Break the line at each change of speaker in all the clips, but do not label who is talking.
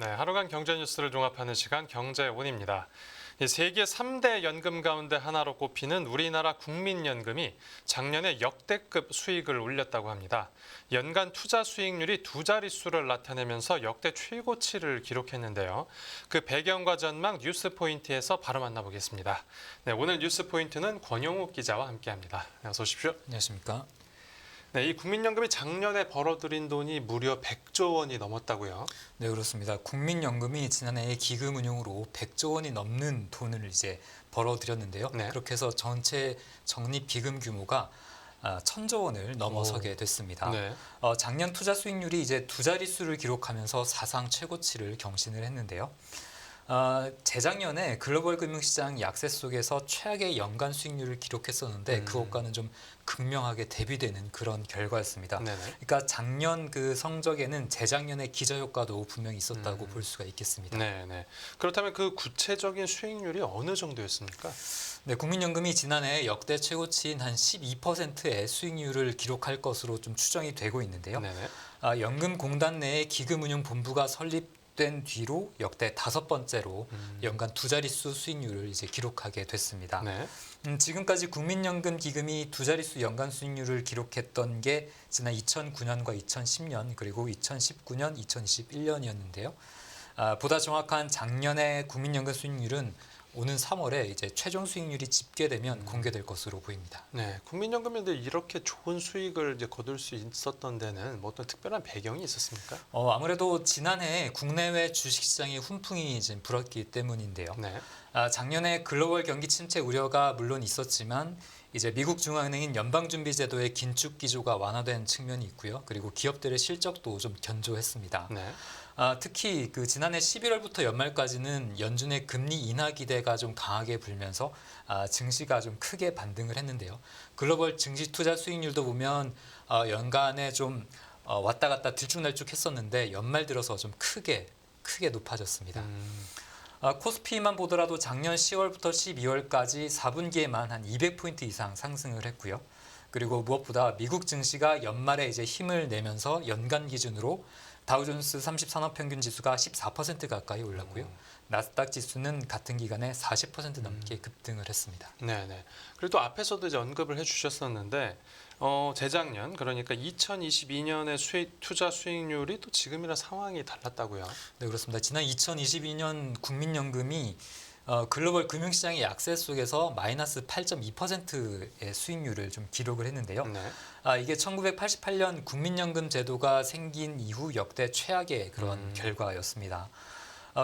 네, 하루간 경제 뉴스를 종합하는 시간 경제온입니다. 세계 3대 연금 가운데 하나로 꼽히는 우리나라 국민연금이 작년에 역대급 수익을 올렸다고 합니다. 연간 투자 수익률이 두 자릿수를 나타내면서 역대 최고치를 기록했는데요. 그 배경과 전망 뉴스 포인트에서 바로 만나보겠습니다. 네, 오늘 뉴스 포인트는 권영욱 기자와 함께합니다. 어서 오십시오.
안녕하십니까.
네, 이 국민연금이 작년에 벌어들인 돈이 무려 100조 원이 넘었다고요?
네, 그렇습니다. 국민연금이 지난해 기금 운용으로 100조 원이 넘는 돈을 이제 벌어들였는데요.
네.
그렇게 해서 전체 적립 기금 규모가 1,000조 원을 넘어서게 됐습니다.
네.
작년 투자 수익률이 이제 두 자릿수를 기록하면서 사상 최고치를 경신을 했는데요. 재작년에 글로벌 금융시장 약세 속에서 최악의 연간 수익률을 기록했었는데 그것과는 좀 극명하게 대비되는 그런 결과였습니다.
네네.
그러니까 작년 그 성적에는 재작년의 기저효과도 분명히 있었다고 볼 수가 있겠습니다.
네네. 그렇다면 그 구체적인 수익률이 어느 정도였습니까?
네, 국민연금이 지난해 역대 최고치인 한 12%의 수익률을 기록할 것으로 좀 추정이 되고 있는데요.
네네.
연금공단 내에 기금운용본부가 설립된 뒤로 역대 5번째로 연간 두 자릿수 수익률을 이제 기록하게 됐습니다.
네.
지금까지 국민연금 기금이 두 자릿수 연간 수익률을 기록했던 게 지난 2009년과 2010년 그리고 2019년, 2021년이었는데요. 보다 정확한 작년의 국민연금 수익률은 오는 3월에 이제 최종 수익률이 집계되면 공개될 것으로 보입니다.
네. 국민연금인데 이렇게 좋은 수익을 이제 거둘 수 있었던 데는 뭐 어떤 특별한 배경이 있었습니까?
아무래도 지난해 국내외 주식시장에 훈풍이 이제 불었기 때문인데요.
네.
작년에 글로벌 경기 침체 우려가 물론 있었지만 이제 미국 중앙은행인 연방준비제도의 긴축 기조가 완화된 측면이 있고요. 그리고 기업들의 실적도 좀 견조했습니다.
네.
특히 그 지난해 11월부터 연말까지는 연준의 금리 인하 기대가 좀 강하게 불면서 증시가 좀 크게 반등을 했는데요. 글로벌 증시 투자 수익률도 보면 연간에 좀 왔다 갔다 들쭉날쭉했었는데 연말 들어서 좀 크게 높아졌습니다. 코스피만 보더라도 작년 10월부터 12월까지 4분기에만 한 200포인트 이상 상승을 했고요. 그리고 무엇보다 미국 증시가 연말에 이제 힘을 내면서 연간 기준으로 다우존스 30 산업평균 지수가 14% 가까이 올랐고요. 나스닥 지수는 같은 기간에 40% 넘게 급등을 했습니다.
네네. 그리고 또 앞에서도 이제 언급을 해주셨었는데 재작년 그러니까 2022년의 투자 수익률이 또 지금이랑 상황이 달랐다고요?
네, 그렇습니다. 지난 2022년 국민연금이 글로벌 금융시장의 약세 속에서 마이너스 8.2%의 수익률을 좀 기록을 했는데요.
네.
이게 1988년 국민연금 제도가 생긴 이후 역대 최악의 그런 결과였습니다.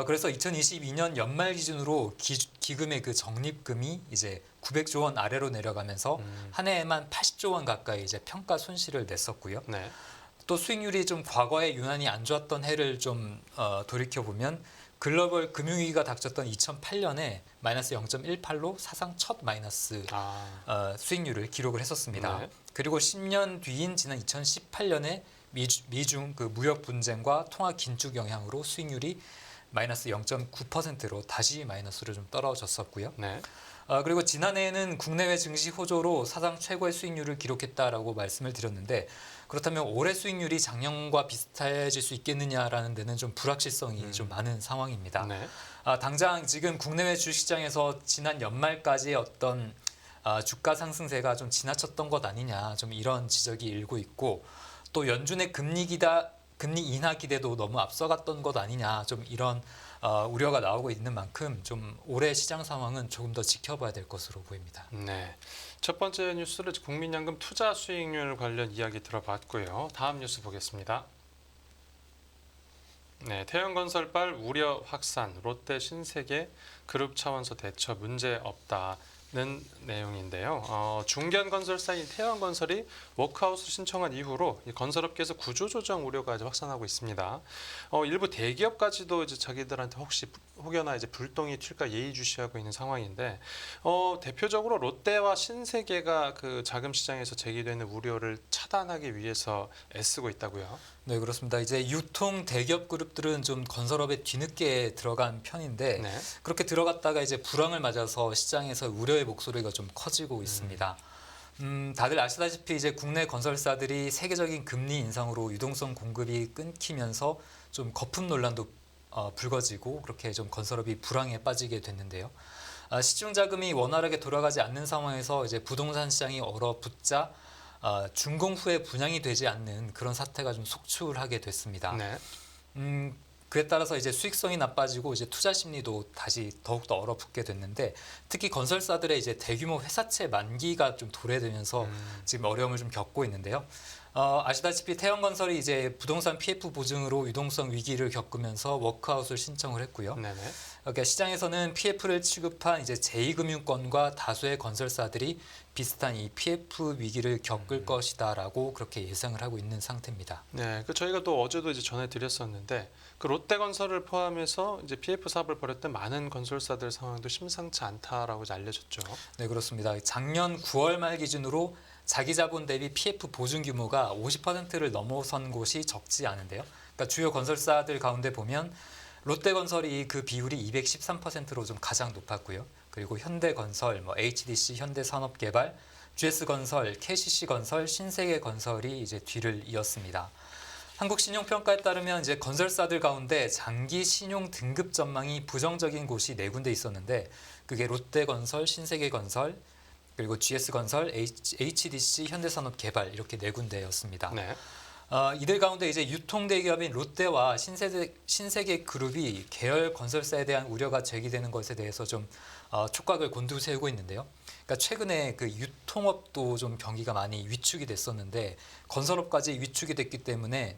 그래서 2022년 연말 기준으로 기금의 그 적립금이 이제 900조 원 아래로 내려가면서 한 해에만 80조 원 가까이 이제 평가 손실을 냈었고요.
네.
또 수익률이 좀 과거에 유난히 안 좋았던 해를 좀 돌이켜 보면 글로벌 금융위기가 닥쳤던 2008년에 마이너스 0.18로 사상 첫 마이너스 수익률을 기록을 했었습니다.
네.
그리고 10년 뒤인 지난 2018년에 미중 그 무역 분쟁과 통화 긴축 영향으로 수익률이 마이너스 0.9%로 다시 마이너스로 좀 떨어졌었고요.
네.
그리고 지난해에는 국내외 증시 호조로 사상 최고의 수익률을 기록했다라고 말씀을 드렸는데 그렇다면 올해 수익률이 작년과 비슷해질 수 있겠느냐라는 데는 좀 불확실성이 좀 많은 상황입니다.
네.
당장 지금 국내외 주식시장에서 지난 연말까지의 어떤 주가 상승세가 좀 지나쳤던 것 아니냐 좀 이런 지적이 일고 있고 또 연준의 금리 인하 기대도 너무 앞서갔던 것 아니냐 좀 이런 우려가 나오고 있는 만큼 좀 올해 시장 상황은 조금 더 지켜봐야 될 것으로 보입니다.
네. 첫 번째 뉴스를 국민연금 투자 수익률 관련 이야기 들어봤고요. 다음 뉴스 보겠습니다. 네, 태양건설발 우려 확산, 롯데 신세계 그룹 차원서 대처 문제 없다는 내용인데요. 중견건설사인 태양건설이 워크아웃을 신청한 이후로 건설업계에서 구조조정 우려가 이제 확산하고 있습니다. 일부 대기업까지도 이제 자기들한테 혹여나 이제 불똥이 튈까 예의주시하고 있는 상황인데 대표적으로 롯데와 신세계가 그 자금 시장에서 제기되는 우려를 차단하기 위해서 애쓰고 있다고요.
네, 그렇습니다. 이제 유통 대기업 그룹들은 좀 건설업에 뒤늦게 들어간 편인데
네.
그렇게 들어갔다가 이제 불황을 맞아서 시장에서 우려의 목소리가 좀 커지고 있습니다. 다들 아시다시피 이제 국내 건설사들이 세계적인 금리 인상으로 유동성 공급이 끊기면서 좀 거품 논란도 불거지고 그렇게 좀 건설업이 불황에 빠지게 됐는데요. 시중 자금이 원활하게 돌아가지 않는 상황에서 이제 부동산 시장이 얼어붙자 준공 후에 분양이 되지 않는 그런 사태가 좀 속출하게 됐습니다.
네.
그에 따라서 이제 수익성이 나빠지고 이제 투자 심리도 다시 더욱더 얼어붙게 됐는데 특히 건설사들의 이제 대규모 회사채 만기가 좀 도래되면서 지금 어려움을 좀 겪고 있는데요. 아시다시피 태영건설이 이제 부동산 PF 보증으로 유동성 위기를 겪으면서 워크아웃을 신청을 했고요.
네네.
그러니까 시장에서는 PF를 취급한 이제 제2금융권과 다수의 건설사들이 비슷한 이 PF 위기를 겪을 것이다라고 그렇게 예상을 하고 있는 상태입니다.
네, 그 저희가 또 어제도 이제 전해드렸었는데 그 롯데건설을 포함해서 이제 PF 사업을 벌였던 많은 건설사들 상황도 심상치 않다라고 이제 알려졌죠.
네, 그렇습니다. 작년 9월 말 기준으로 자기 자본 대비 PF 보증 규모가 50%를 넘어선 곳이 적지 않은데요. 그러니까 주요 건설사들 가운데 보면 롯데건설이 그 비율이 213%로 좀 가장 높았고요. 그리고 현대건설, HDC, 현대산업개발, GS건설, KCC건설, 신세계건설이 이제 뒤를 이었습니다. 한국신용평가에 따르면 이제 건설사들 가운데 장기 신용 등급 전망이 부정적인 곳이 4군데 있었는데 그게 롯데건설, 신세계건설, 그리고 GS건설, HDC, 현대산업개발 이렇게 4군데였습니다.
네.
이들 가운데 이제 유통대기업인 롯데와 신세계그룹이 계열 건설사에 대한 우려가 제기되는 것에 대해서 좀 촉각을 곤두세우고 있는데요. 그러니까 최근에 그 유통업도 좀 경기가 많이 위축이 됐었는데 건설업까지 위축이 됐기 때문에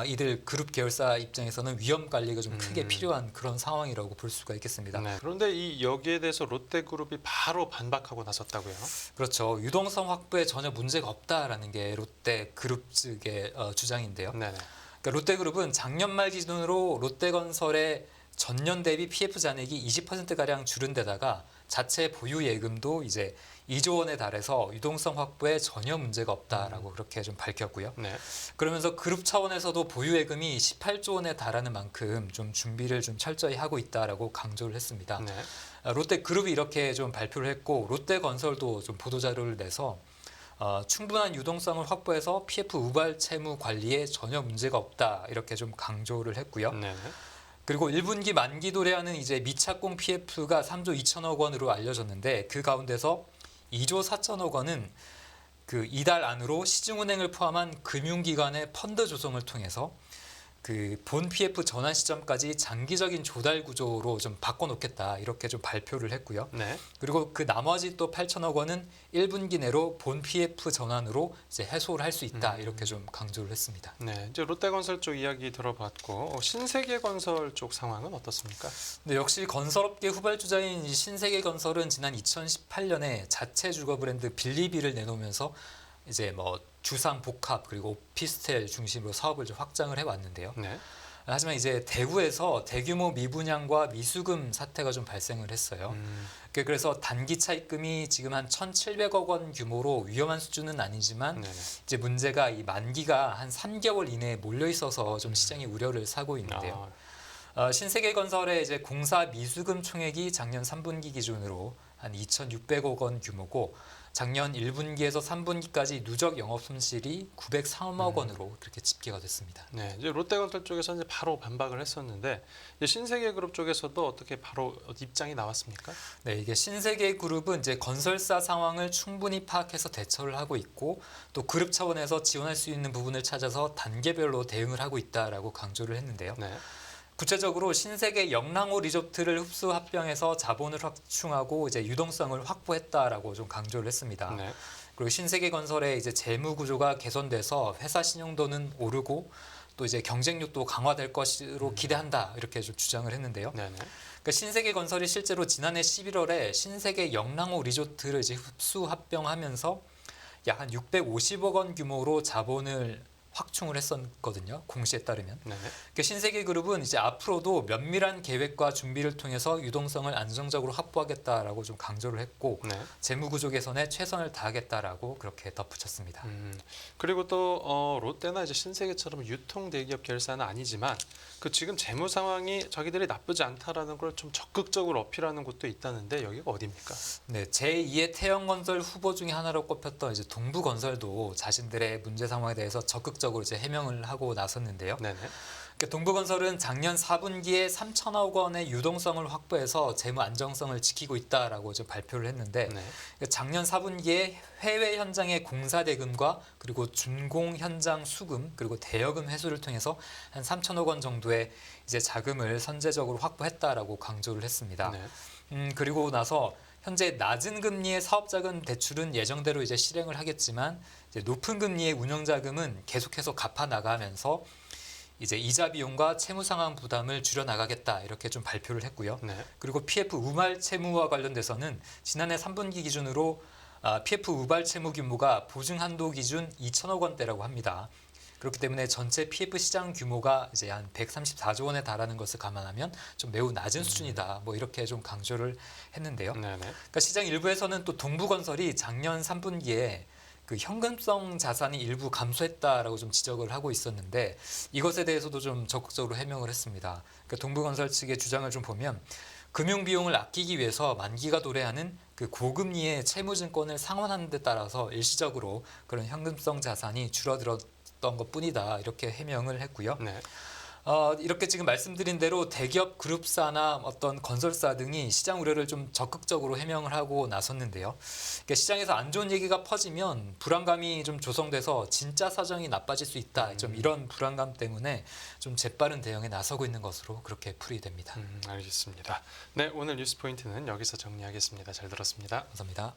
이들 그룹 계열사 입장에서는 위험 관리가 좀 크게 필요한 그런 상황이라고 볼 수가 있겠습니다.
네. 그런데 이 여기에 대해서 롯데그룹이 바로 반박하고 나섰다고요?
그렇죠. 유동성 확보에 전혀 문제가 없다라는 게 롯데 그룹 측의 주장인데요.
네네.
그러니까 롯데그룹은 작년 말 기준으로 롯데건설의 전년 대비 PF 잔액이 20%가량 줄은 데다가 자체 보유 예금도 이제 2조 원에 달해서 유동성 확보에 전혀 문제가 없다라고 그렇게 좀 밝혔고요.
네.
그러면서 그룹 차원에서도 보유 예금이 18조 원에 달하는 만큼 좀 준비를 좀 철저히 하고 있다라고 강조를 했습니다.
네.
롯데그룹이 이렇게 좀 발표를 했고 롯데건설도 좀 보도자료를 내서 충분한 유동성을 확보해서 PF 우발 채무 관리에 전혀 문제가 없다 이렇게 좀 강조를 했고요.
네.
그리고 1분기 만기 도래하는 이제 미착공 PF가 3조 2천억 원으로 알려졌는데 그 가운데서 2조 4천억 원은 그 이달 안으로 시중은행을 포함한 금융기관의 펀드 조성을 통해서 그 본 PF 전환 시점까지 장기적인 조달 구조로 좀 바꿔놓겠다 이렇게 좀 발표를 했고요.
네.
그리고 그 나머지 또 8천억 원은 1분기 내로 본 PF 전환으로 이제 해소를 할 수 있다 이렇게 좀 강조를 했습니다.
네. 이제 롯데건설 쪽 이야기 들어봤고 신세계건설 쪽 상황은 어떻습니까?
근데 역시 건설업계 후발주자인 이 신세계건설은 지난 2018년에 자체 주거 브랜드 빌리비를 내놓으면서 이제 주상 복합 그리고 오피스텔 중심으로 사업을 좀 확장을 해왔는데요.
네.
하지만 이제 대구에서 대규모 미분양과 미수금 사태가 좀 발생을 했어요. 그래서 단기 차입금이 지금 한 1,700억 원 규모로 위험한 수준은 아니지만
네네.
이제 문제가 이 만기가 한 3개월 이내에 몰려 있어서 좀 시장이 우려를 사고 있는데요. 신세계건설의 이제 공사 미수금 총액이 작년 3분기 기준으로 한 2,600억 원 규모고 작년 1분기에서 3분기까지 누적 영업 손실이 903억 원으로 그렇게 집계가 됐습니다.
네, 이제 롯데건설 쪽에서 이제 바로 반박을 했었는데 이제 신세계그룹 쪽에서도 어떻게 바로 입장이 나왔습니까?
네, 이게 신세계그룹은 이제 건설사 상황을 충분히 파악해서 대처를 하고 있고 또 그룹 차원에서 지원할 수 있는 부분을 찾아서 단계별로 대응을 하고 있다라고 강조를 했는데요.
네.
구체적으로 신세계 영랑호 리조트를 흡수 합병해서 자본을 확충하고 이제 유동성을 확보했다라고 좀 강조를 했습니다.
네.
그리고 신세계건설의 이제 재무 구조가 개선돼서 회사 신용도는 오르고 또 이제 경쟁력도 강화될 것으로 기대한다 이렇게 좀 주장을 했는데요.
네네.
그러니까 신세계건설이 실제로 지난해 11월에 신세계 영랑호 리조트를 이제 흡수 합병하면서 약 한 650억 원 규모로 자본을 확충을 했었거든요. 공시에 따르면.
네.
그러니까 신세계그룹은 이제 앞으로도 면밀한 계획과 준비를 통해서 유동성을 안정적으로 확보하겠다라고 좀 강조를 했고
네.
재무 구조 개선에 최선을 다하겠다라고 그렇게 덧붙였습니다.
그리고 또 롯데나 이제 신세계처럼 유통 대기업 계열사는 아니지만 그 지금 재무 상황이 자기들이 나쁘지 않다라는 걸 좀 적극적으로 어필하는 곳도 있다는데 여기가 어디입니까?
네, 제2의 태영건설 후보 중에 하나로 꼽혔던 이제 동부건설도 자신들의 문제 상황에 대해서 적극적으로 이제 해명을 하고 나섰는데요.
네네.
그러니까 동부건설은 작년 4분기에 3천억 원의 유동성을 확보해서 재무 안정성을 지키고 있다라고 좀 발표를 했는데
네.
작년 4분기에 해외 현장의 공사 대금과 그리고 준공 현장 수금 그리고 대여금 회수를 통해서 한 3천억 원 정도의 이제 자금을 선제적으로 확보했다라고 강조를 했습니다.
네.
그리고 나서 현재 낮은 금리의 사업자금 대출은 예정대로 이제 실행을 하겠지만 이제 높은 금리의 운영자금은 계속해서 갚아 나가면서 이제 이자 비용과 채무 상환 부담을 줄여 나가겠다 이렇게 좀 발표를 했고요.
네.
그리고 PF 우발 채무와 관련돼서는 지난해 3분기 기준으로 PF 우발 채무 규모가 보증 한도 기준 2천억 원대라고 합니다. 그렇기 때문에 전체 PF 시장 규모가 이제 한 134조 원에 달하는 것을 감안하면 좀 매우 낮은 수준이다. 뭐 이렇게 좀 강조를 했는데요.
네. 네.
그러니까 시장 일부에서는 또 동부건설이 작년 3분기에 그 현금성 자산이 일부 감소했다라고 좀 지적을 하고 있었는데 이것에 대해서도 좀 적극적으로 해명을 했습니다. 그러니까 동부건설 측의 주장을 좀 보면 금융 비용을 아끼기 위해서 만기가 도래하는 그 고금리의 채무증권을 상환하는 데 따라서 일시적으로 그런 현금성 자산이 줄어들었던 것뿐이다 이렇게 해명을 했고요.
네.
이렇게 지금 말씀드린 대로 대기업 그룹사나 어떤 건설사 등이 시장 우려를 좀 적극적으로 해명을 하고 나섰는데요. 그러니까 시장에서 안 좋은 얘기가 퍼지면 불안감이 좀 조성돼서 진짜 사정이 나빠질 수 있다. 좀 이런 불안감 때문에 좀 재빠른 대응에 나서고 있는 것으로 그렇게 풀이됩니다.
알겠습니다. 네, 오늘 뉴스 포인트는 여기서 정리하겠습니다. 잘 들었습니다.
감사합니다.